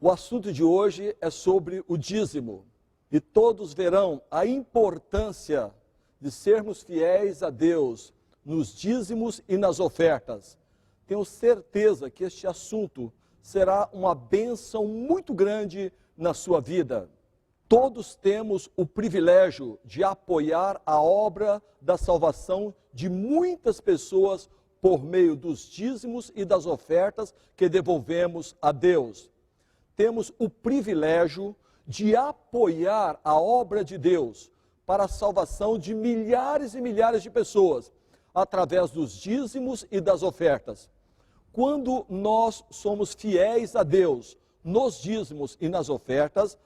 O assunto de hoje é sobre o dízimo. E todos verão a importância de sermos fiéis a Deus nos dízimos e nas ofertas. Tenho certeza que este assunto será uma bênção muito grande na sua vida. Todos temos o privilégio de apoiar a obra da salvação de muitas pessoas por meio dos dízimos e das ofertas que devolvemos a Deus. Temos o privilégio de apoiar a obra de Deus para a salvação de milhares e milhares de pessoas, através dos dízimos e das ofertas. Quando nós somos fiéis a Deus nos dízimos e nas ofertas,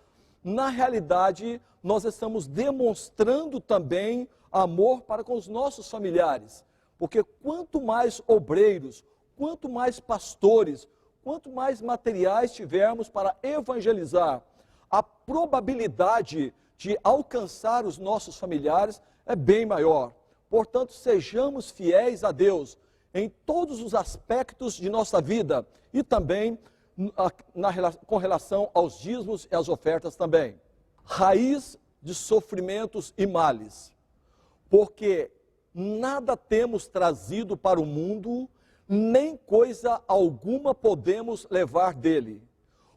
na realidade, nós estamos demonstrando também amor para com os nossos familiares. Porque quanto mais obreiros, quanto mais pastores, quanto mais materiais tivermos para evangelizar, a probabilidade de alcançar os nossos familiares é bem maior. Portanto, sejamos fiéis a Deus em todos os aspectos de nossa vida e também com relação aos dízimos e às ofertas também. Raiz de sofrimentos e males, porque nada temos trazido para o mundo, nem coisa alguma podemos levar dele,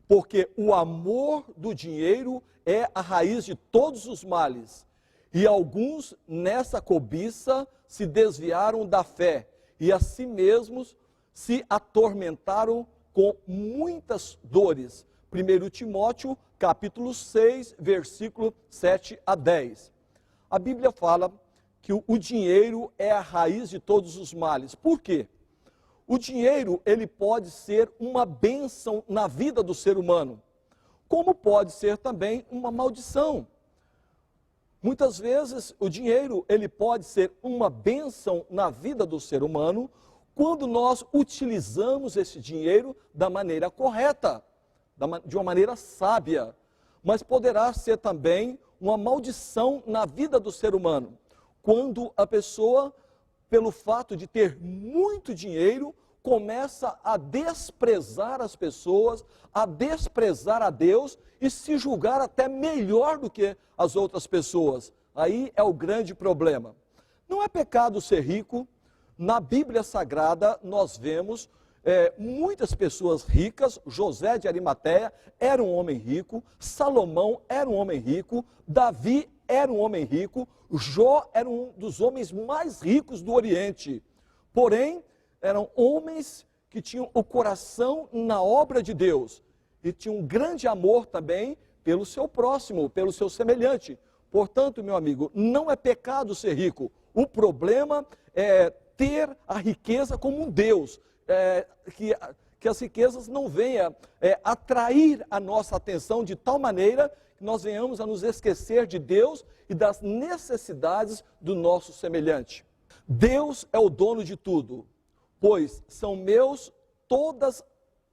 porque o amor do dinheiro é a raiz de todos os males, e alguns nessa cobiça se desviaram da fé, e a si mesmos se atormentaram com muitas dores. 1 Timóteo, capítulo 6, versículo 7 a 10. A Bíblia fala que o dinheiro é a raiz de todos os males. Por quê? O dinheiro, ele pode ser uma bênção na vida do ser humano, como pode ser também uma maldição. Muitas vezes o dinheiro, ele pode ser uma bênção na vida do ser humano, quando nós utilizamos esse dinheiro da maneira correta, de uma maneira sábia, mas poderá ser também uma maldição na vida do ser humano, quando a pessoa, pelo fato de ter muito dinheiro, começa a desprezar as pessoas, a desprezar a Deus e se julgar até melhor do que as outras pessoas. Aí é o grande problema. Não é pecado ser rico. Na Bíblia Sagrada nós vemos muitas pessoas ricas. José de Arimateia era um homem rico, Salomão era um homem rico, Davi era um homem rico, Jó era um dos homens mais ricos do Oriente. Porém, eram homens que tinham o coração na obra de Deus e tinham um grande amor também pelo seu próximo, pelo seu semelhante. Portanto, meu amigo, não é pecado ser rico. O problema é ter a riqueza como um Deus, que as riquezas não venham atrair a nossa atenção de tal maneira que nós venhamos a nos esquecer de Deus e das necessidades do nosso semelhante. Deus é o dono de tudo, pois são meus todos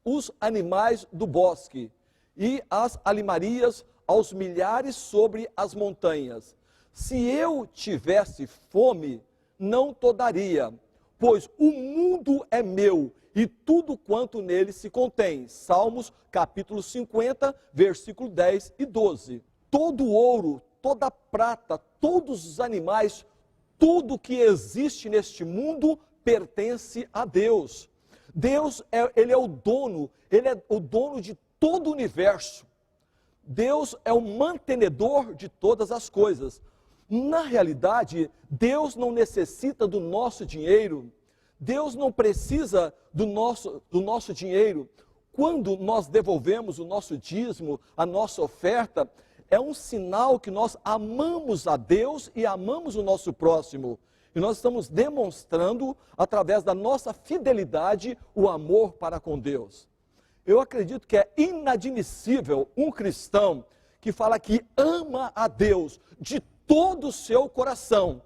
os animais do bosque e as alimarias aos milhares sobre as montanhas. Se eu tivesse fome, não to daria, pois o mundo é meu e tudo quanto nele se contém. Salmos capítulo 50, versículo 10 e 12. Todo o ouro, toda a prata, todos os animais, tudo que existe neste mundo pertence a Deus. Deus, ele é o dono de todo o universo. Deus é o mantenedor de todas as coisas. Na realidade, Deus não necessita do nosso dinheiro, Deus não precisa do nosso dinheiro. Quando nós devolvemos o nosso dízimo, a nossa oferta, é um sinal que nós amamos a Deus e amamos o nosso próximo. E nós estamos demonstrando, através da nossa fidelidade, o amor para com Deus. Eu acredito que é inadmissível um cristão que fala que ama a Deus de todo o seu coração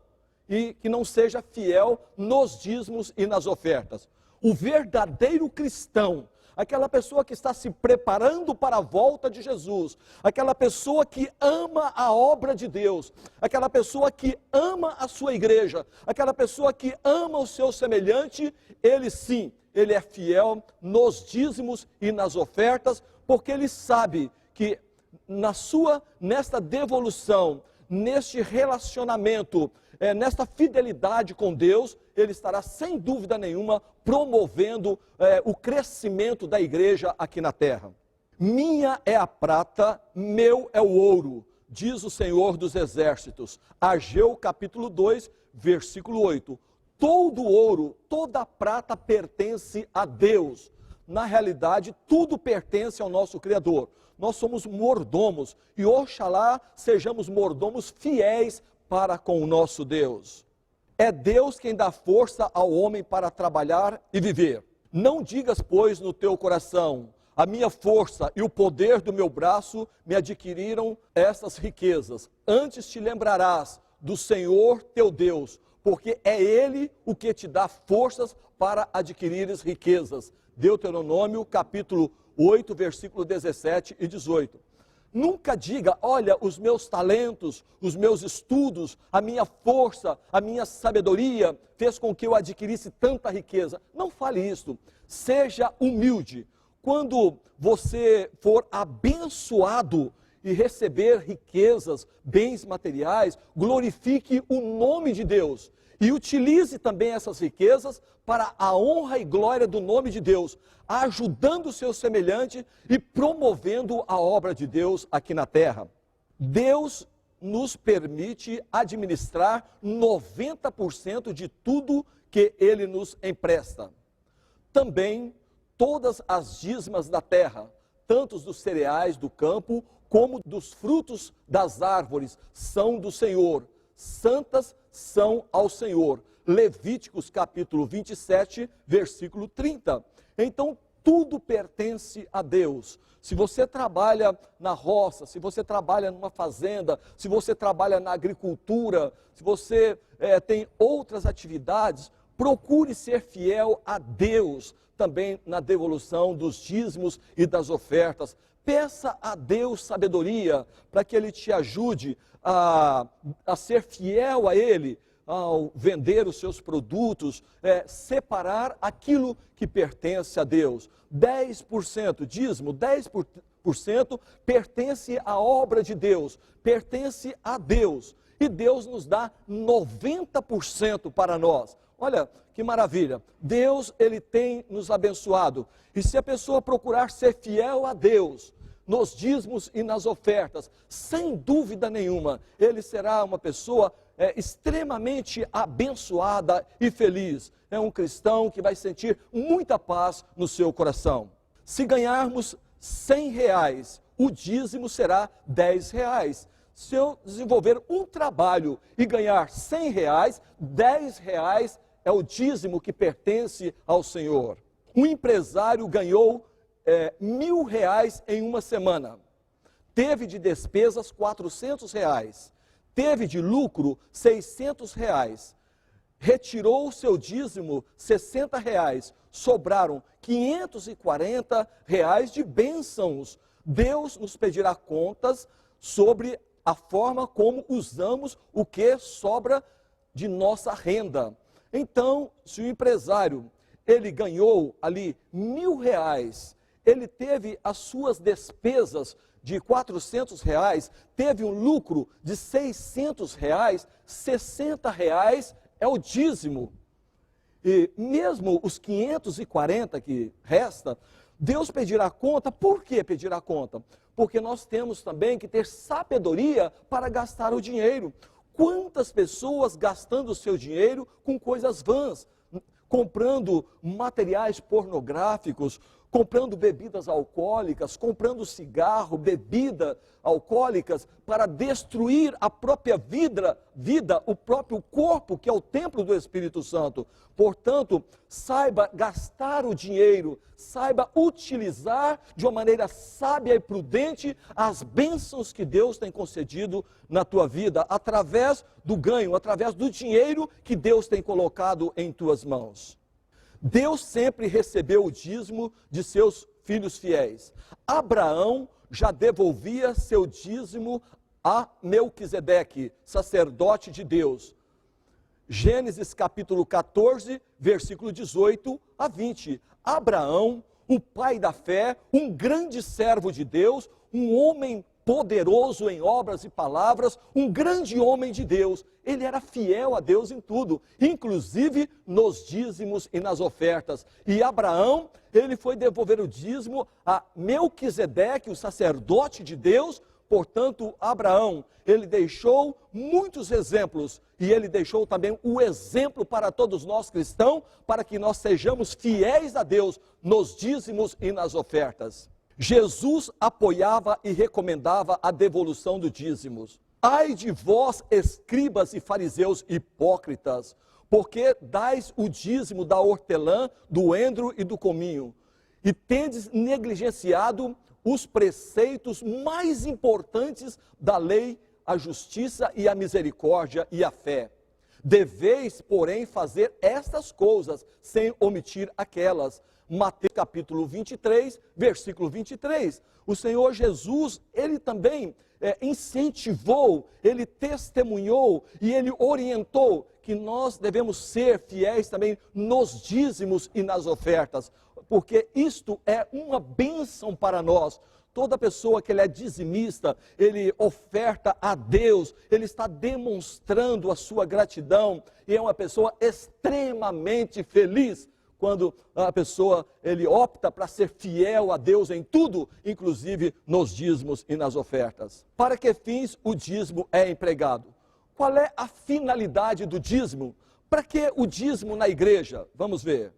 e que não seja fiel nos dízimos e nas ofertas. O verdadeiro cristão, aquela pessoa que está se preparando para a volta de Jesus, aquela pessoa que ama a obra de Deus, aquela pessoa que ama a sua igreja, aquela pessoa que ama o seu semelhante, ele sim, ele é fiel nos dízimos e nas ofertas, porque ele sabe que nesta devolução, neste relacionamento, nesta fidelidade com Deus, ele estará sem dúvida nenhuma promovendo o crescimento da igreja aqui na terra. Minha é a prata, meu é o ouro, diz o Senhor dos Exércitos. Ageu capítulo 2, versículo 8. Todo ouro, toda prata pertence a Deus. Na realidade, tudo pertence ao nosso Criador. Nós somos mordomos e oxalá sejamos mordomos fiéis para com o nosso Deus. É Deus quem dá força ao homem para trabalhar e viver. Não digas, pois, no teu coração: a minha força e o poder do meu braço me adquiriram estas riquezas. Antes te lembrarás do Senhor teu Deus, porque é Ele o que te dá forças para adquirires riquezas. Deuteronômio capítulo 8, versículo 17 e 18. Nunca diga: olha, os meus talentos, os meus estudos, a minha força, a minha sabedoria fez com que eu adquirisse tanta riqueza. Não fale isso. Seja humilde. Quando você for abençoado e receber riquezas, bens materiais, glorifique o nome de Deus. E utilize também essas riquezas para a honra e glória do nome de Deus, ajudando o seu semelhante e promovendo a obra de Deus aqui na terra. Deus nos permite administrar 90% de tudo que Ele nos empresta. Também todas as dízimas da terra, tanto dos cereais do campo, como dos frutos das árvores, são do Senhor. Santas são ao Senhor. Levíticos capítulo 27, versículo 30. Então, tudo pertence a Deus. Se você trabalha na roça, se você trabalha numa fazenda, se você trabalha na agricultura, se você tem outras atividades, procure ser fiel a Deus também na devolução dos dízimos e das ofertas. Peça a Deus sabedoria para que Ele te ajude a ser fiel a Ele, ao vender os seus produtos, separar aquilo que pertence a Deus. 10%, dízimo, 10% pertence à obra de Deus, pertence a Deus. E Deus nos dá 90% para nós. Olha que maravilha, Deus, Ele tem nos abençoado. E se a pessoa procurar ser fiel a Deus, nos dízimos e nas ofertas, sem dúvida nenhuma, ele será uma pessoa extremamente abençoada e feliz. É um cristão que vai sentir muita paz no seu coração. Se ganharmos R$100, o dízimo será R$10. Se eu desenvolver um trabalho e ganhar R$100, R$10 é o dízimo que pertence ao Senhor. Um empresário ganhou R$1.000 em uma semana. Teve de despesas R$400. Teve de lucro R$600. Retirou o seu dízimo R$60. Sobraram R$540 de bênçãos. Deus nos pedirá contas sobre a forma como usamos o que sobra de nossa renda. Então, se o empresário, ele ganhou ali R$1.000, ele teve as suas despesas de R$400, teve um lucro de R$600, R$60 é o dízimo. E mesmo os 540 que resta, Deus pedirá conta. Por que pedirá conta? Porque nós temos também que ter sabedoria para gastar o dinheiro. Quantas pessoas gastando o seu dinheiro com coisas vãs, comprando materiais pornográficos, comprando bebidas alcoólicas, comprando cigarro, bebida alcoólicas, para destruir a própria vida, o próprio corpo, que é o templo do Espírito Santo. Portanto, saiba gastar o dinheiro, saiba utilizar de uma maneira sábia e prudente as bênçãos que Deus tem concedido na tua vida, através do ganho, através do dinheiro que Deus tem colocado em tuas mãos. Deus sempre recebeu o dízimo de seus filhos fiéis. Abraão já devolvia seu dízimo a Melquisedeque, sacerdote de Deus. Gênesis capítulo 14, versículo 18 a 20. Abraão, o pai da fé, um grande servo de Deus, um homem poderoso em obras e palavras, um grande homem de Deus. Ele era fiel a Deus em tudo, inclusive nos dízimos e nas ofertas. E Abraão, ele foi devolver o dízimo a Melquisedeque, o sacerdote de Deus. Portanto, Abraão, ele deixou muitos exemplos, e ele deixou também o exemplo para todos nós cristãos, para que nós sejamos fiéis a Deus nos dízimos e nas ofertas. Jesus apoiava e recomendava a devolução do dízimos. Ai de vós, escribas e fariseus hipócritas, porque dais o dízimo da hortelã, do endro e do cominho, e tendes negligenciado os preceitos mais importantes da lei, a justiça e a misericórdia e a fé. Deveis, porém, fazer estas coisas, sem omitir aquelas. Mateus capítulo 23, versículo 23. O Senhor Jesus, ele também incentivou, ele testemunhou e ele orientou que nós devemos ser fiéis também nos dízimos e nas ofertas, porque isto é uma bênção para nós. Toda pessoa que ele é dizimista, ele oferta a Deus, ele está demonstrando a sua gratidão, e é uma pessoa extremamente feliz quando a pessoa ele opta para ser fiel a Deus em tudo, inclusive nos dízimos e nas ofertas. Para que fins o dízimo é empregado? Qual é a finalidade do dízimo? Para que o dízimo na igreja? Vamos ver.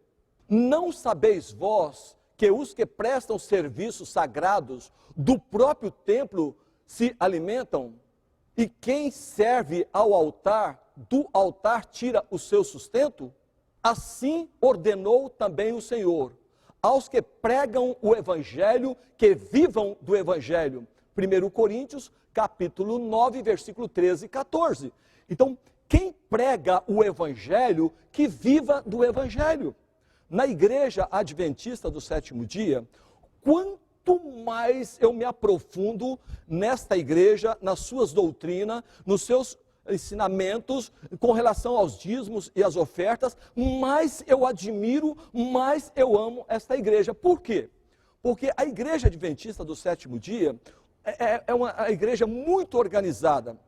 Não sabeis vós que os que prestam serviços sagrados do próprio templo se alimentam? E quem serve ao altar, do altar tira o seu sustento? Assim ordenou também o Senhor, aos que pregam o Evangelho, que vivam do Evangelho. 1 Coríntios, capítulo 9, versículo 13 e 14. Então, quem prega o Evangelho, que viva do Evangelho. Na igreja adventista do sétimo dia, quanto mais eu me aprofundo nesta igreja, nas suas doutrinas, nos seus ensinamentos com relação aos dízimos e às ofertas, mais eu admiro, mais eu amo esta igreja. Por quê? Porque a igreja adventista do sétimo dia é uma igreja muito organizada.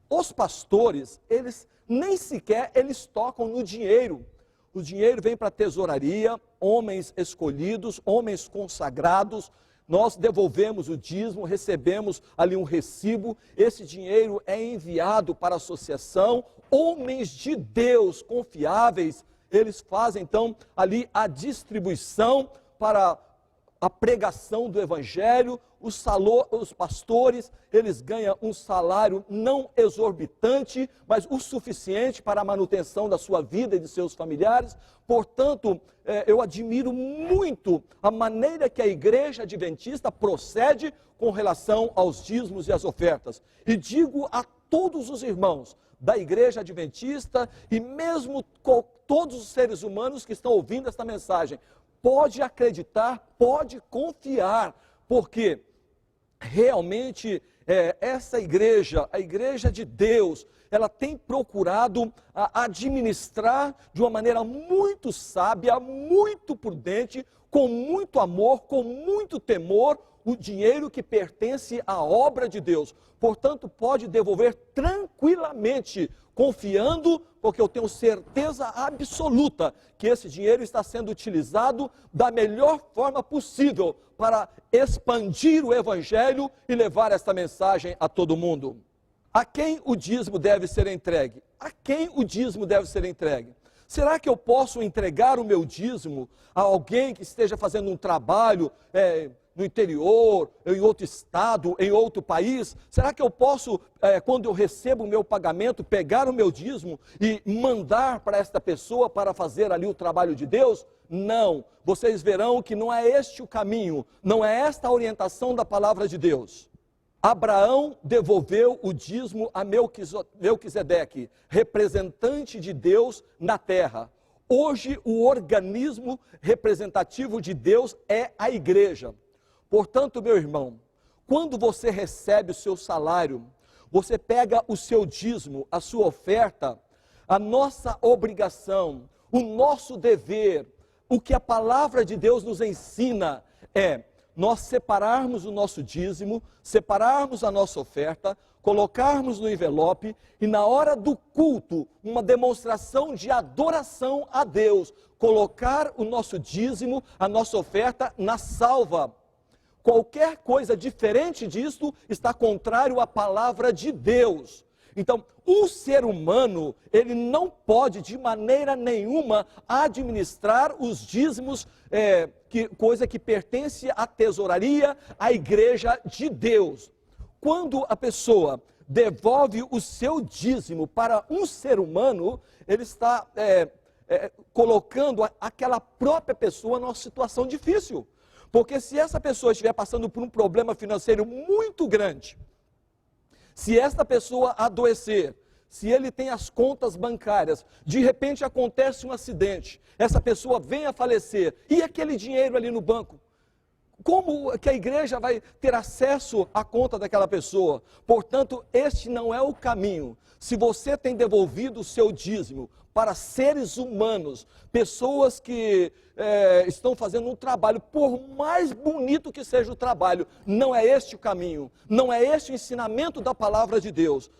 Os pastores, eles nem sequer eles tocam no dinheiro. O dinheiro vem para a tesouraria, homens escolhidos, homens consagrados. Nós devolvemos o dízimo, recebemos ali um recibo, esse dinheiro é enviado para a associação, homens de Deus confiáveis, eles fazem então ali a distribuição para a pregação do Evangelho. Os pastores, eles ganham um salário não exorbitante, mas o suficiente para a manutenção da sua vida e de seus familiares. Portanto, eu admiro muito a maneira que a igreja adventista procede com relação aos dízimos e às ofertas. E digo a todos os irmãos da igreja adventista e mesmo todos os seres humanos que estão ouvindo esta mensagem, pode acreditar, pode confiar, porque realmente essa igreja, a igreja de Deus, ela tem procurado administrar de uma maneira muito sábia, muito prudente, com muito amor, com muito temor, o dinheiro que pertence à obra de Deus. Portanto, pode devolver tranquilamente, confiando, porque eu tenho certeza absoluta que esse dinheiro está sendo utilizado da melhor forma possível para expandir o Evangelho e levar esta mensagem a todo mundo. A quem o dízimo deve ser entregue? A quem o dízimo deve ser entregue? Será que eu posso entregar o meu dízimo a alguém que esteja fazendo um trabalho no interior, em outro estado, em outro país? Será que eu posso, quando eu recebo o meu pagamento, pegar o meu dízimo e mandar para esta pessoa para fazer ali o trabalho de Deus? Não, vocês verão que não é este o caminho, não é esta a orientação da palavra de Deus. Abraão devolveu o dízimo a Melquisedeque, representante de Deus na terra. Hoje o organismo representativo de Deus é a igreja. Portanto, meu irmão, quando você recebe o seu salário, você pega o seu dízimo, a sua oferta, A nossa obrigação, o nosso dever, o que a palavra de Deus nos ensina é nós separarmos o nosso dízimo, separarmos a nossa oferta, colocarmos no envelope e na hora do culto, uma demonstração de adoração a Deus, colocar o nosso dízimo, a nossa oferta na salva. Qualquer coisa diferente disto está contrário à palavra de Deus. Então, o ser humano, ele não pode de maneira nenhuma administrar os dízimos, coisa que pertence à tesouraria, à igreja de Deus. Quando a pessoa devolve o seu dízimo para um ser humano, ele está colocando aquela própria pessoa numa situação difícil. Porque se essa pessoa estiver passando por um problema financeiro muito grande, se esta pessoa adoecer, se ele tem as contas bancárias, de repente acontece um acidente, essa pessoa vem a falecer, e aquele dinheiro ali no banco? Como que a igreja vai ter acesso à conta daquela pessoa? Portanto, este não é o caminho. Se você tem devolvido o seu dízimo para seres humanos, pessoas que estão fazendo um trabalho, por mais bonito que seja o trabalho, não é este o caminho, não é este o ensinamento da palavra de Deus.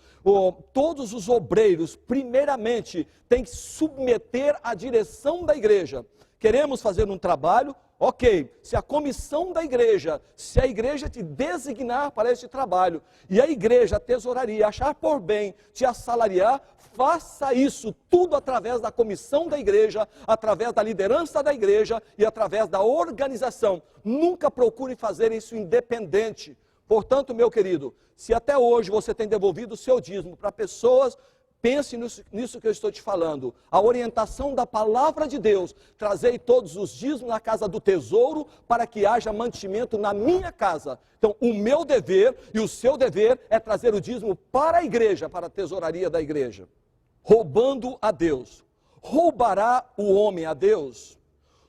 Todos os obreiros, primeiramente, têm que submeter à direção da igreja. Queremos fazer um trabalho? Ok, se a comissão da igreja, se a igreja te designar para este trabalho, e a igreja, a tesouraria, achar por bem te assalariar, faça isso tudo através da comissão da igreja, através da liderança da igreja e através da organização. Nunca procure fazer isso independente. Portanto, meu querido, se até hoje você tem devolvido o seu dízimo para pessoas, pense nisso que eu estou te falando. A orientação da palavra de Deus, trazei todos os dízimos na casa do tesouro, para que haja mantimento na minha casa. Então, o meu dever e o seu dever é trazer o dízimo para a igreja, para a tesouraria da igreja. Roubando a Deus. Roubará o homem a Deus?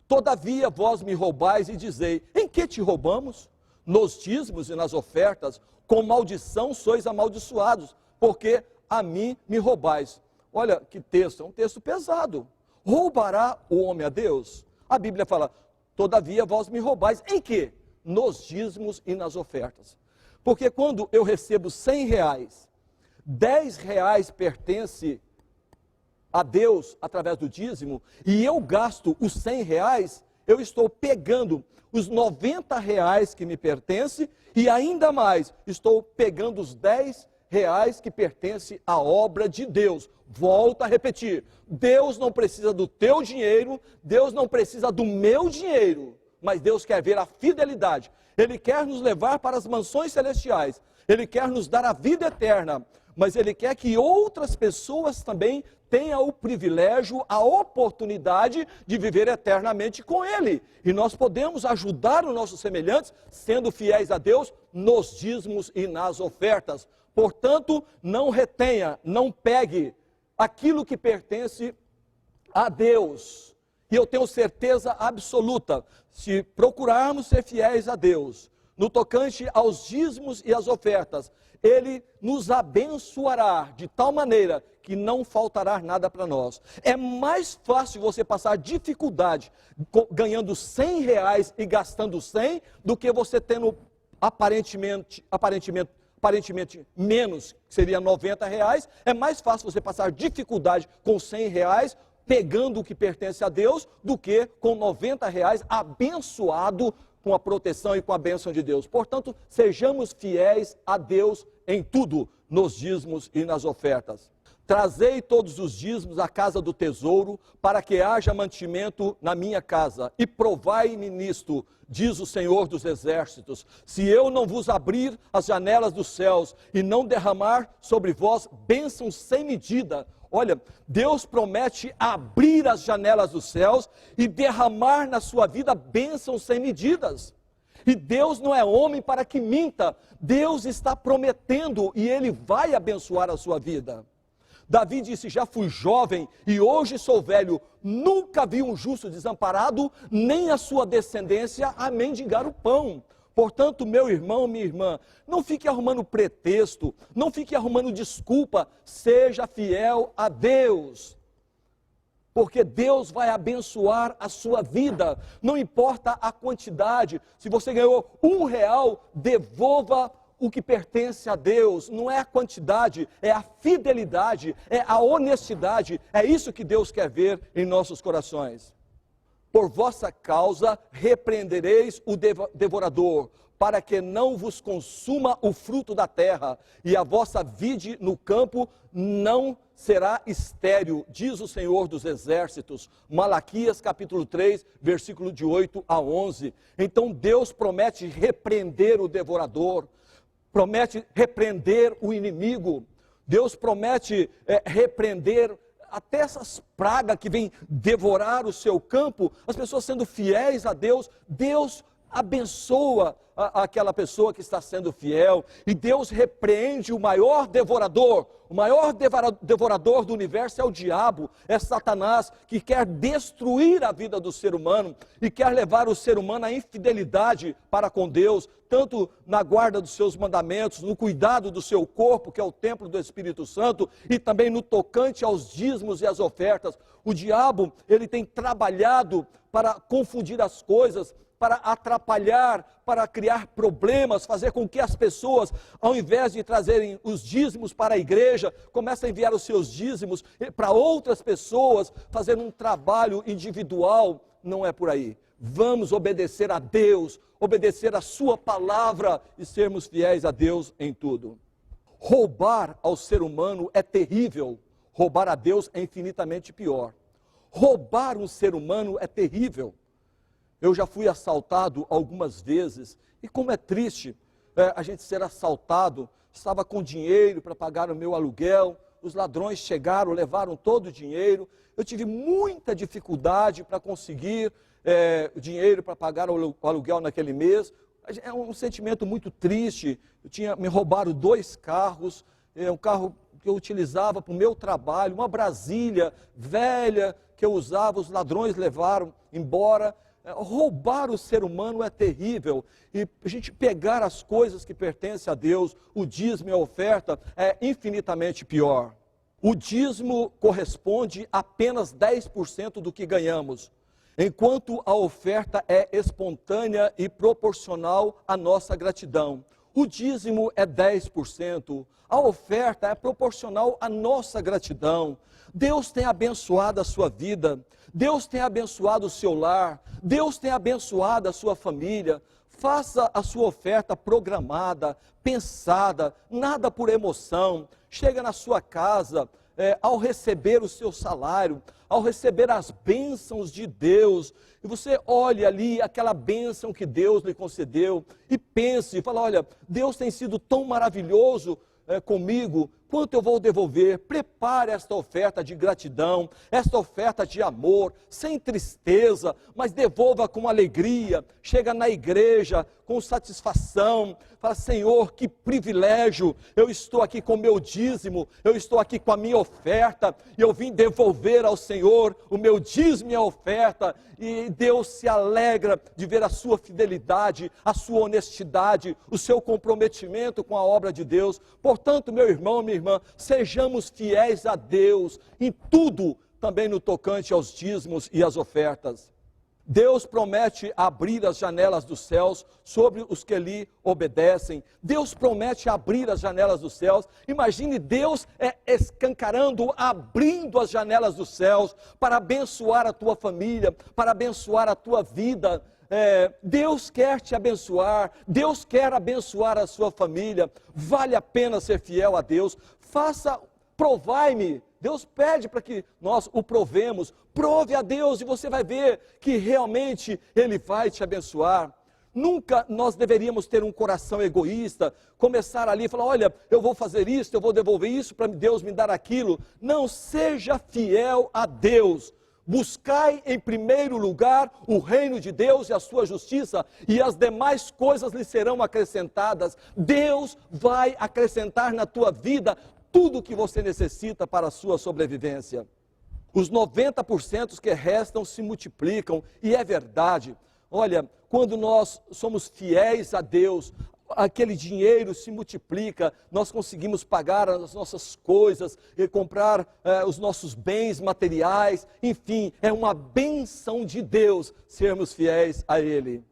Todavia vós me roubais e dizei, em que te roubamos? Nos dízimos e nas ofertas, com maldição sois amaldiçoados, porque a mim me roubais. Olha que texto, é um texto pesado. Roubará o homem a Deus? A Bíblia fala, todavia vós me roubais. Em quê? Nos dízimos e nas ofertas. Porque quando eu recebo 100 reais, 10 reais pertence a Deus através do dízimo, e eu gasto os 100 reais, eu estou pegando os 90 reais que me pertencem, e ainda mais, estou pegando os 10 reais que pertence à obra de Deus. Volto a repetir, Deus não precisa do teu dinheiro, Deus não precisa do meu dinheiro, mas Deus quer ver a fidelidade. Ele quer nos levar para as mansões celestiais, Ele quer nos dar a vida eterna, mas Ele quer que outras pessoas também tenham o privilégio, a oportunidade de viver eternamente com Ele. E nós podemos ajudar os nossos semelhantes, sendo fiéis a Deus, nos dízimos e nas ofertas. Portanto, não retenha, não pegue aquilo que pertence a Deus. E eu tenho certeza absoluta, se procurarmos ser fiéis a Deus, no tocante aos dízimos e às ofertas, Ele nos abençoará de tal maneira que não faltará nada para nós. É mais fácil você passar dificuldade ganhando 100 reais e gastando 100, do que você tendo aparentemente menos, que seria 90 reais. É mais fácil você passar dificuldade com 100 reais, pegando o que pertence a Deus, do que com 90 reais abençoado com a proteção e com a bênção de Deus. Portanto, sejamos fiéis a Deus em tudo, nos dízimos e nas ofertas. Trazei todos os dízimos à casa do tesouro, para que haja mantimento na minha casa, e provai-me nisto, diz o Senhor dos Exércitos, se eu não vos abrir as janelas dos céus, e não derramar sobre vós bênçãos sem medida. Olha, Deus promete abrir as janelas dos céus e derramar na sua vida bênçãos sem medidas. E Deus não é homem para que minta, Deus está prometendo e Ele vai abençoar a sua vida. Davi disse, já fui jovem e hoje sou velho, nunca vi um justo desamparado, nem a sua descendência a mendigar o pão. Portanto, meu irmão, minha irmã, não fique arrumando pretexto, não fique arrumando desculpa, seja fiel a Deus. Porque Deus vai abençoar a sua vida, não importa a quantidade. Se você ganhou R$1, devolva o que pertence a Deus. Não é a quantidade, é a fidelidade, é a honestidade. É isso que Deus quer ver em nossos corações. Por vossa causa repreendereis o devorador, para que não vos consuma o fruto da terra, e a vossa vide no campo não será estéril, diz o Senhor dos Exércitos. Malaquias capítulo 3, versículo de 8 a 11. Então Deus promete repreender o devorador, promete repreender o inimigo. Deus promete repreender até essas pragas que vêm devorar o seu campo. As pessoas sendo fiéis a Deus, Deus abençoa aquela pessoa que está sendo fiel, e Deus repreende o maior devorador. O maior devorador do universo é o diabo, é Satanás, que quer destruir a vida do ser humano e quer levar o ser humano à infidelidade para com Deus, tanto na guarda dos seus mandamentos, no cuidado do seu corpo, que é o templo do Espírito Santo, e também no tocante aos dízimos e às ofertas. O diabo, ele tem trabalhado para confundir as coisas, para atrapalhar, para criar problemas, fazer com que as pessoas, ao invés de trazerem os dízimos para a igreja, comecem a enviar os seus dízimos para outras pessoas, fazer um trabalho individual. Não é por aí. Vamos obedecer a Deus, obedecer a sua palavra e sermos fiéis a Deus em tudo. Roubar ao ser humano é terrível, roubar a Deus é infinitamente pior. Roubar um ser humano é terrível. Eu já fui assaltado algumas vezes, e como é triste a gente ser assaltado. Estava com dinheiro para pagar o meu aluguel, os ladrões chegaram, levaram todo o dinheiro. Eu tive muita dificuldade para conseguir dinheiro para pagar o aluguel naquele mês. É um sentimento muito triste. Me roubaram 2 carros, um carro que eu utilizava para o meu trabalho, uma Brasília velha que eu usava, os ladrões levaram embora. Roubar o ser humano é terrível, e a gente pegar as coisas que pertencem a Deus, o dízimo e a oferta, é infinitamente pior. O dízimo corresponde a apenas 10% do que ganhamos, enquanto a oferta é espontânea e proporcional à nossa gratidão. O dízimo é 10%, a oferta é proporcional à nossa gratidão. Deus tem abençoado a sua vida, Deus tem abençoado o seu lar, Deus tem abençoado a sua família. Faça a sua oferta programada, pensada, nada por emoção. Chega na sua casa, ao receber o seu salário, ao receber as bênçãos de Deus, e você olha ali aquela bênção que Deus lhe concedeu, e pense, fala, olha, Deus tem sido tão maravilhoso comigo, quanto eu vou devolver? Prepare esta oferta de gratidão, esta oferta de amor, sem tristeza, mas devolva com alegria. Chega na igreja com satisfação, fala, Senhor, que privilégio, eu estou aqui com o meu dízimo, eu estou aqui com a minha oferta, e eu vim devolver ao Senhor o meu dízimo e a oferta, e Deus se alegra de ver a sua fidelidade, a sua honestidade, o seu comprometimento com a obra de Deus. Portanto, meu irmão, minha irmã, sejamos fiéis a Deus em tudo, também no tocante aos dízimos e às ofertas. Deus promete abrir as janelas dos céus sobre os que lhe obedecem. Deus promete abrir as janelas dos céus. Imagine Deus escancarando, abrindo as janelas dos céus para abençoar a tua família, para abençoar a tua vida. Deus quer te abençoar, Deus quer abençoar a sua família. Vale a pena ser fiel a Deus. Provai-me. Deus pede para que nós o provemos. Prove a Deus e você vai ver que realmente Ele vai te abençoar. Nunca nós deveríamos ter um coração egoísta, começar ali e falar, olha, eu vou fazer isso, eu vou devolver isso para Deus me dar aquilo. Não, seja fiel a Deus. Buscai em primeiro lugar o reino de Deus e a sua justiça, e as demais coisas lhe serão acrescentadas. Deus vai acrescentar na tua vida tudo o que você necessita para a sua sobrevivência. Os 90% que restam se multiplicam, e é verdade, Olha, quando nós somos fiéis a Deus, aquele dinheiro se multiplica, nós conseguimos pagar as nossas coisas, e comprar os nossos bens materiais, enfim, é uma bênção de Deus sermos fiéis a Ele.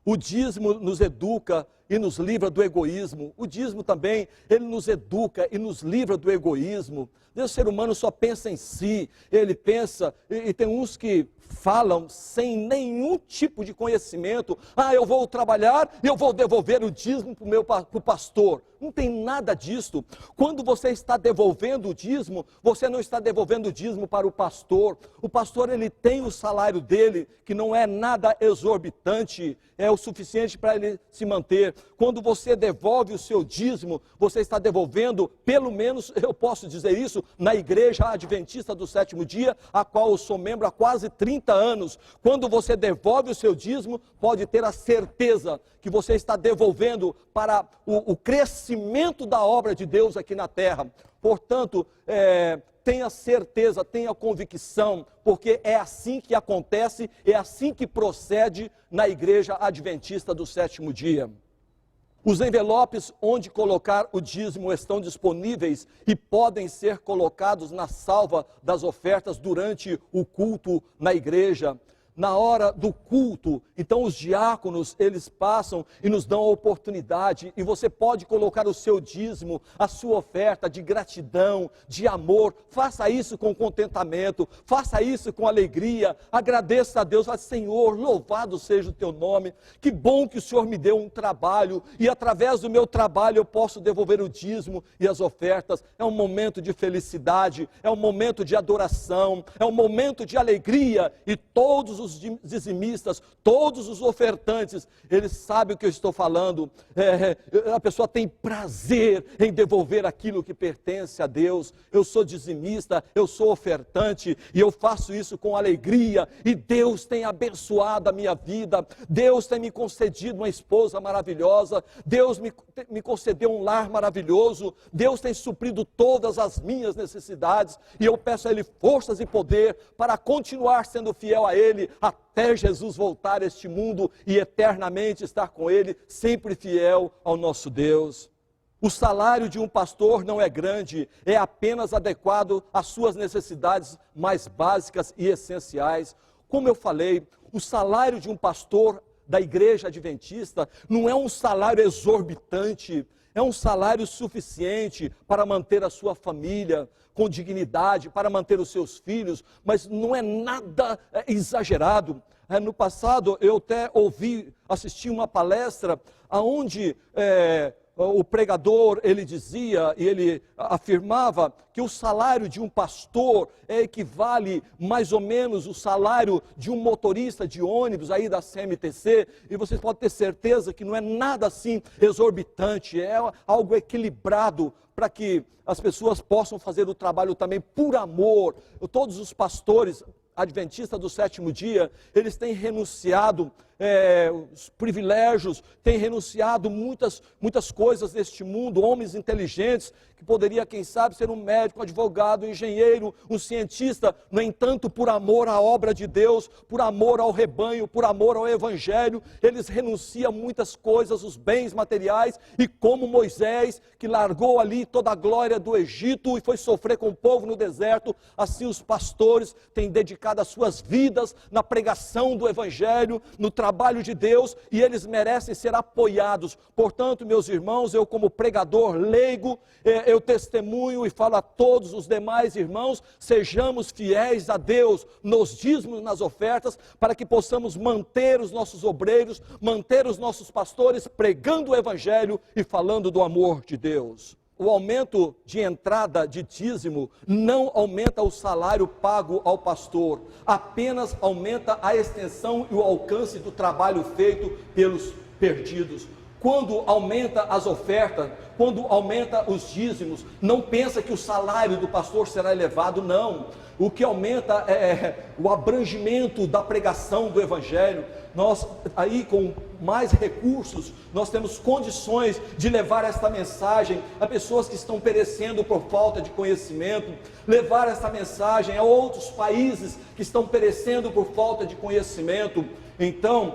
O dízimo nos educa e nos livra do egoísmo. O dízimo também, ele nos educa e nos livra do egoísmo. O ser humano só pensa em si, ele pensa, e tem uns que falam sem nenhum tipo de conhecimento: eu vou trabalhar e eu vou devolver o dízimo para o pastor. Não tem nada disso. Quando você está devolvendo o dízimo, você não está devolvendo o dízimo para o pastor. O pastor, ele tem o salário dele, que não é nada exorbitante, é o suficiente para ele se manter. Quando você devolve o seu dízimo, você está devolvendo, pelo menos eu posso dizer isso, na Igreja Adventista do Sétimo Dia, a qual eu sou membro há quase 30 anos. Quando você devolve o seu dízimo, pode ter a certeza que você está devolvendo para o crescimento da obra de Deus aqui na terra. Portanto, tenha certeza, tenha convicção, porque é assim que acontece, é assim que procede na Igreja Adventista do Sétimo Dia. Os envelopes onde colocar o dízimo estão disponíveis e podem ser colocados na salva das ofertas durante o culto na igreja. Na hora do culto, então os diáconos, eles passam e nos dão a oportunidade, e você pode colocar o seu dízimo, a sua oferta de gratidão, de amor. Faça isso com contentamento, faça isso com alegria, agradeça a Deus: Senhor, louvado seja o teu nome, que bom que o Senhor me deu um trabalho, e através do meu trabalho eu posso devolver o dízimo e as ofertas. É um momento de felicidade, é um momento de adoração, é um momento de alegria, e todos os dizimistas, todos os ofertantes, eles sabem o que eu estou falando. A pessoa tem prazer em devolver aquilo que pertence a Deus. Eu sou dizimista, eu sou ofertante, e eu faço isso com alegria, e Deus tem abençoado a minha vida, Deus tem me concedido uma esposa maravilhosa, Deus me concedeu um lar maravilhoso, Deus tem suprido todas as minhas necessidades, e eu peço a Ele forças e poder para continuar sendo fiel a Ele, até Jesus voltar a este mundo e eternamente estar com Ele, sempre fiel ao nosso Deus. O salário de um pastor não é grande, é apenas adequado às suas necessidades mais básicas e essenciais. Como eu falei, o salário de um pastor da Igreja Adventista não é um salário exorbitante, é um salário suficiente para manter a sua família com dignidade, para manter os seus filhos, mas não é nada exagerado. No passado eu até assisti uma palestra onde o pregador, ele dizia e ele afirmava que o salário de um pastor equivale mais ou menos o salário de um motorista de ônibus aí da CMTC, e vocês podem ter certeza que não é nada assim exorbitante, é algo equilibrado para que as pessoas possam fazer o trabalho também por amor. Todos os pastores adventistas do sétimo dia, eles têm renunciado os privilégios, têm renunciado muitas coisas neste mundo, homens inteligentes, que poderia, quem sabe, ser um médico, um advogado, um engenheiro, um cientista. No entanto, por amor à obra de Deus, por amor ao rebanho, por amor ao evangelho, eles renunciam muitas coisas, os bens materiais, e como Moisés, que largou ali toda a glória do Egito e foi sofrer com o povo no deserto, assim os pastores têm dedicado as suas vidas na pregação do evangelho, no trabalho de Deus, e eles merecem ser apoiados. Portanto, meus irmãos, eu como pregador leigo, eu testemunho e falo a todos os demais irmãos: sejamos fiéis a Deus nos dízimos, nas ofertas, para que possamos manter os nossos obreiros, manter os nossos pastores pregando o evangelho e falando do amor de Deus. O aumento de entrada de dízimo não aumenta o salário pago ao pastor, apenas aumenta a extensão e o alcance do trabalho feito pelos perdidos. Quando aumenta as ofertas, quando aumenta os dízimos, não pensa que o salário do pastor será elevado, não. O que aumenta é o abrangimento da pregação do evangelho. Nós aí com mais recursos, nós temos condições de levar esta mensagem a pessoas que estão perecendo por falta de conhecimento, levar esta mensagem a outros países que estão perecendo por falta de conhecimento. Então,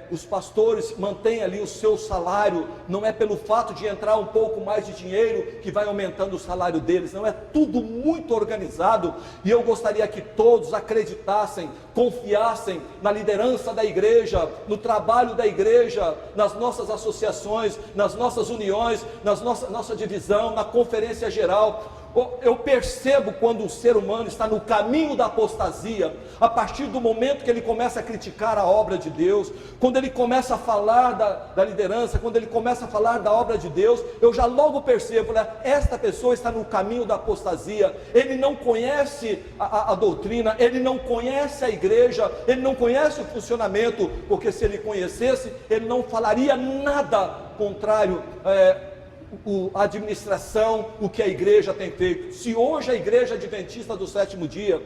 os pastores mantêm ali o seu salário, não é pelo fato de entrar um pouco mais de dinheiro que vai aumentando o salário deles, não, é tudo muito organizado, e eu gostaria que todos acreditassem, confiassem na liderança da igreja, no trabalho da igreja, nas nossas associações, nas nossas uniões, nossa divisão, na conferência geral. Eu percebo quando um ser humano está no caminho da apostasia, a partir do momento que ele começa a criticar a obra de Deus, quando ele começa a falar da liderança, quando ele começa a falar da obra de Deus, eu já logo percebo, né? Esta pessoa está no caminho da apostasia, ele não conhece a doutrina, ele não conhece a igreja, ele não conhece o funcionamento, porque se ele conhecesse, ele não falaria nada contrário a administração, o que a igreja tem feito. Se hoje a igreja adventista do sétimo dia,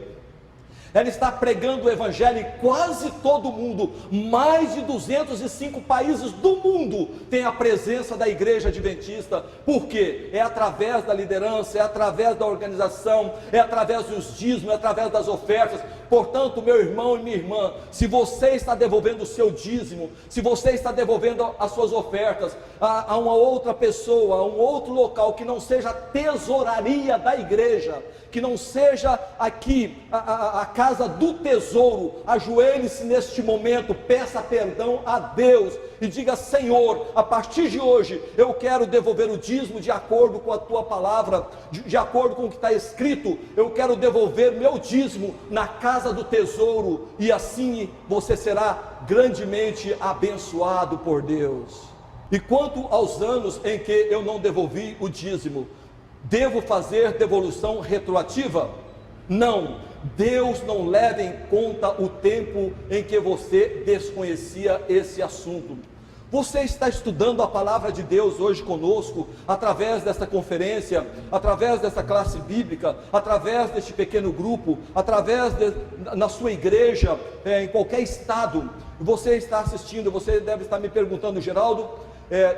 ela está pregando o evangelho em quase todo o mundo, mais de 205 países do mundo tem a presença da igreja adventista. Por quê? É através da liderança, é através da organização, é através dos dízimos, é através das ofertas. Portanto, meu irmão e minha irmã, se você está devolvendo o seu dízimo, se você está devolvendo as suas ofertas a uma outra pessoa, a um outro local que não seja a tesouraria da igreja, que não seja aqui a casa do tesouro, ajoelhe-se neste momento, peça perdão a Deus e diga: Senhor, a partir de hoje eu quero devolver o dízimo de acordo com a tua palavra, de acordo com o que está escrito. Eu quero devolver meu dízimo na casa do tesouro, e assim você será grandemente abençoado por Deus. E quanto aos anos em que eu não devolvi o dízimo, devo fazer devolução retroativa? Não, Deus não leva em conta o tempo em que você desconhecia esse assunto. Você está estudando a palavra de Deus hoje conosco, através desta conferência, através dessa classe bíblica, através deste pequeno grupo, na sua igreja, em qualquer estado. Você está assistindo, você deve estar me perguntando: Geraldo,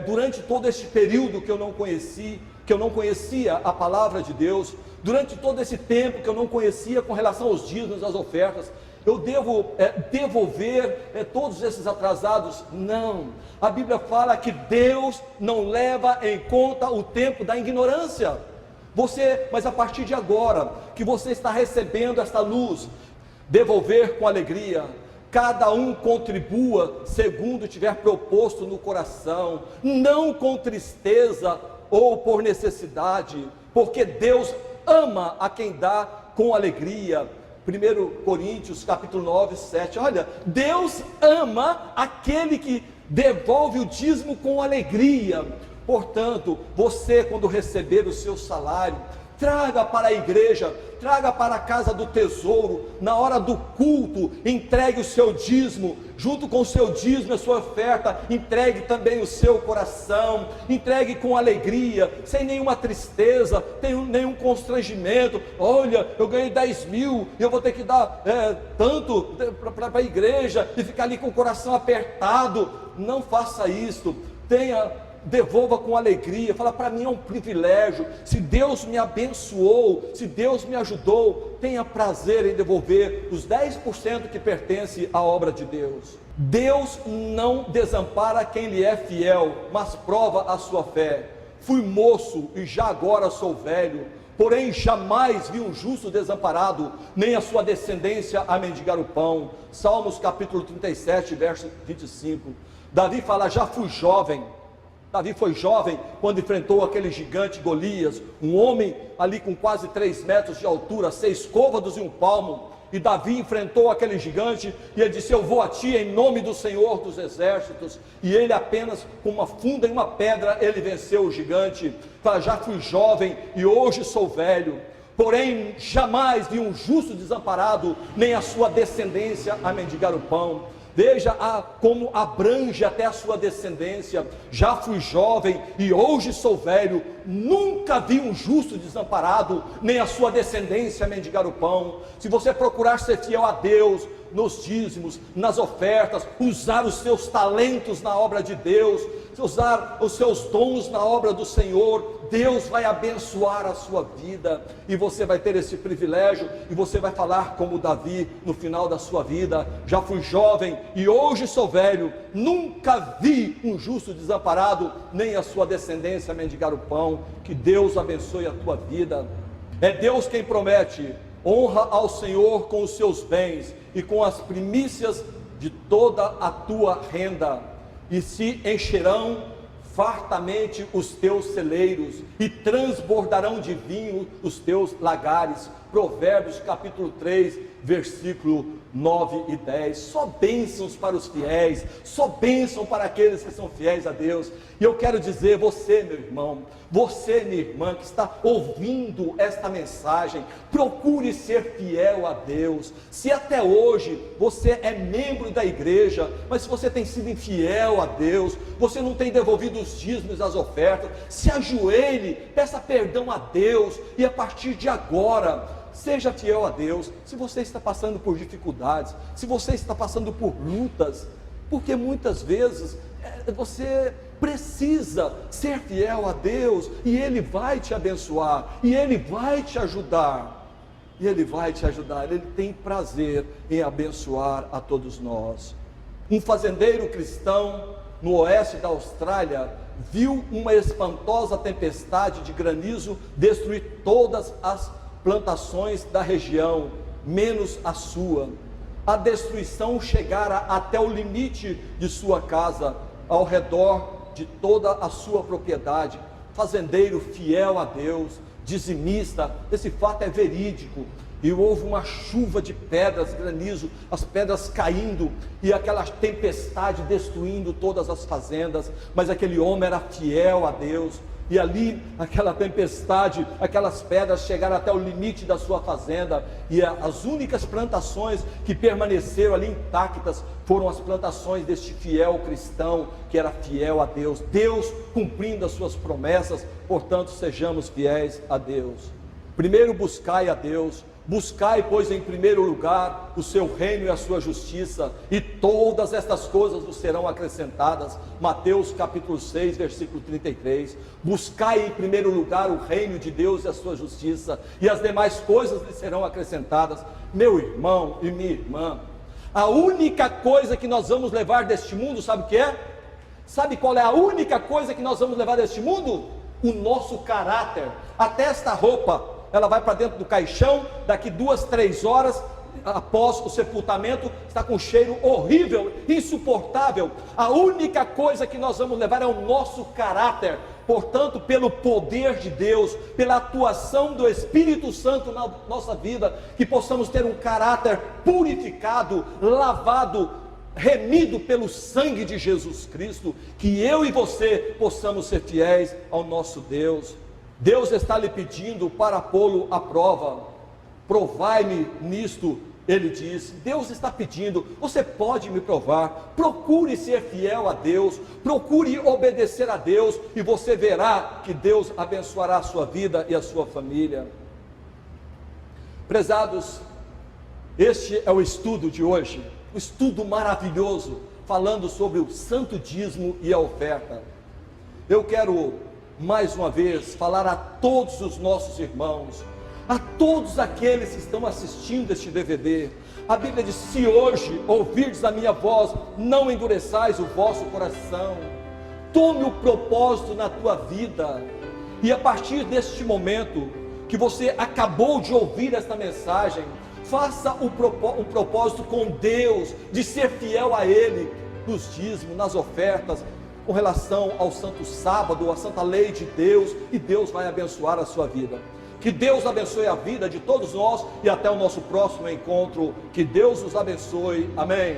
durante todo este período que eu não conhecia a palavra de Deus, durante todo esse tempo que eu não conhecia com relação aos dízimos, às ofertas, eu devo devolver todos esses atrasados? Não, a Bíblia fala que Deus não leva em conta o tempo da ignorância. Mas a partir de agora, que você está recebendo esta luz, devolver com alegria. Cada um contribua segundo tiver proposto no coração, não com tristeza ou por necessidade, porque Deus ama a quem dá com alegria. 1 Coríntios capítulo 9, 7, olha, Deus ama aquele que devolve o dízimo com alegria. Portanto, você, quando receber o seu salário, traga para a igreja, traga para a casa do tesouro, na hora do culto, entregue o seu dízimo, junto com o seu dízimo, a sua oferta, entregue também o seu coração, entregue com alegria, sem nenhuma tristeza, nenhum constrangimento. Olha, eu ganhei 10 mil, eu vou ter que dar tanto para a igreja, e ficar ali com o coração apertado. Não faça isso, devolva com alegria. Fala: para mim é um privilégio, se Deus me abençoou, se Deus me ajudou, tenha prazer em devolver os 10% que pertence à obra de Deus. Deus não desampara quem lhe é fiel, mas prova a sua fé. Fui moço e já agora sou velho, porém jamais vi um justo desamparado, nem a sua descendência a mendigar o pão. Salmos capítulo 37, verso 25. Davi fala: já fui jovem. Davi foi jovem quando enfrentou aquele gigante Golias, um homem ali com quase 3 metros de altura, 6 côvados e 1 palmo. E Davi enfrentou aquele gigante e ele disse: eu vou a ti em nome do Senhor dos exércitos. E ele, apenas com uma funda e uma pedra, ele venceu o gigante. Fala: já fui jovem e hoje sou velho, porém jamais vi um justo desamparado, nem a sua descendência a mendigar o pão. Veja como abrange até a sua descendência. Já fui jovem e hoje sou velho, nunca vi um justo desamparado, nem a sua descendência mendigar o pão. Se você procurar ser fiel a Deus, nos dízimos, nas ofertas, usar os seus talentos na obra de Deus, usar os seus dons na obra do Senhor, Deus vai abençoar a sua vida, e você vai ter esse privilégio, e você vai falar como Davi no final da sua vida: já fui jovem e hoje sou velho, nunca vi um justo desamparado, nem a sua descendência mendigar o pão. Que Deus abençoe a tua vida. É Deus quem promete: honra ao Senhor com os seus bens e com as primícias de toda a tua renda, e se encherão fartamente os teus celeiros, e transbordarão de vinho os teus lagares. Provérbios capítulo 3, versículo 9 e 10, só bênçãos para os fiéis, só bênção para aqueles que são fiéis a Deus. E eu quero dizer, você meu irmão, você minha irmã que está ouvindo esta mensagem, procure ser fiel a Deus. Se até hoje você é membro da igreja, mas se você tem sido infiel a Deus, você não tem devolvido os dízimos, as ofertas, se ajoelhe, peça perdão a Deus, e a partir de agora, seja fiel a Deus. Se você está passando por dificuldades, se você está passando por lutas, porque muitas vezes você precisa ser fiel a Deus, e Ele vai te abençoar, e Ele vai te ajudar, e Ele vai te ajudar. Ele tem prazer em abençoar a todos nós. Um fazendeiro cristão no oeste da Austrália viu uma espantosa tempestade de granizo destruir todas as plantações da região, menos a sua. A destruição chegara até o limite de sua casa, ao redor de toda a sua propriedade. Fazendeiro fiel a Deus, dizimista, esse fato é verídico. E houve uma chuva de pedras, granizo, as pedras caindo, e aquela tempestade destruindo todas as fazendas. Mas aquele homem era fiel a Deus, e ali, aquela tempestade, aquelas pedras chegaram até o limite da sua fazenda, e as únicas plantações que permaneceram ali intactas foram as plantações deste fiel cristão, que era fiel a Deus. Deus cumprindo as suas promessas, portanto sejamos fiéis a Deus. Primeiro buscai a Deus. Buscai, pois, em primeiro lugar o seu reino e a sua justiça, e todas estas coisas vos serão acrescentadas. Mateus capítulo 6, versículo 33. Buscai em primeiro lugar o reino de Deus e a sua justiça, e as demais coisas lhe serão acrescentadas. Meu irmão e minha irmã, a única coisa que nós vamos levar deste mundo, sabe o que é? Sabe qual é a única coisa que nós vamos levar deste mundo? O nosso caráter. Até esta roupa, ela vai para dentro do caixão, daqui 2, 3 horas, após o sepultamento, está com um cheiro horrível, insuportável. A única coisa que nós vamos levar é o nosso caráter. Portanto, pelo poder de Deus, pela atuação do Espírito Santo na nossa vida, que possamos ter um caráter purificado, lavado, remido pelo sangue de Jesus Cristo, que eu e você possamos ser fiéis ao nosso Deus. Deus está lhe pedindo para pô-lo à prova. Provai-me nisto, ele diz. Deus está pedindo: você pode me provar. Procure ser fiel a Deus, procure obedecer a Deus, e você verá que Deus abençoará a sua vida e a sua família. Prezados, este é o estudo de hoje, um estudo maravilhoso, falando sobre o santo dízimo e a oferta. Eu quero mais uma vez falar a todos os nossos irmãos, a todos aqueles que estão assistindo este DVD. A Bíblia diz: se hoje ouvirdes a minha voz, não endureçais o vosso coração. Tome o propósito na tua vida, e a partir deste momento que você acabou de ouvir esta mensagem, faça um propósito com Deus, de ser fiel a Ele, nos dízimos, nas ofertas, com relação ao santo sábado, à santa lei de Deus, e Deus vai abençoar a sua vida. Que Deus abençoe a vida de todos nós, e até o nosso próximo encontro. Que Deus os abençoe. Amém.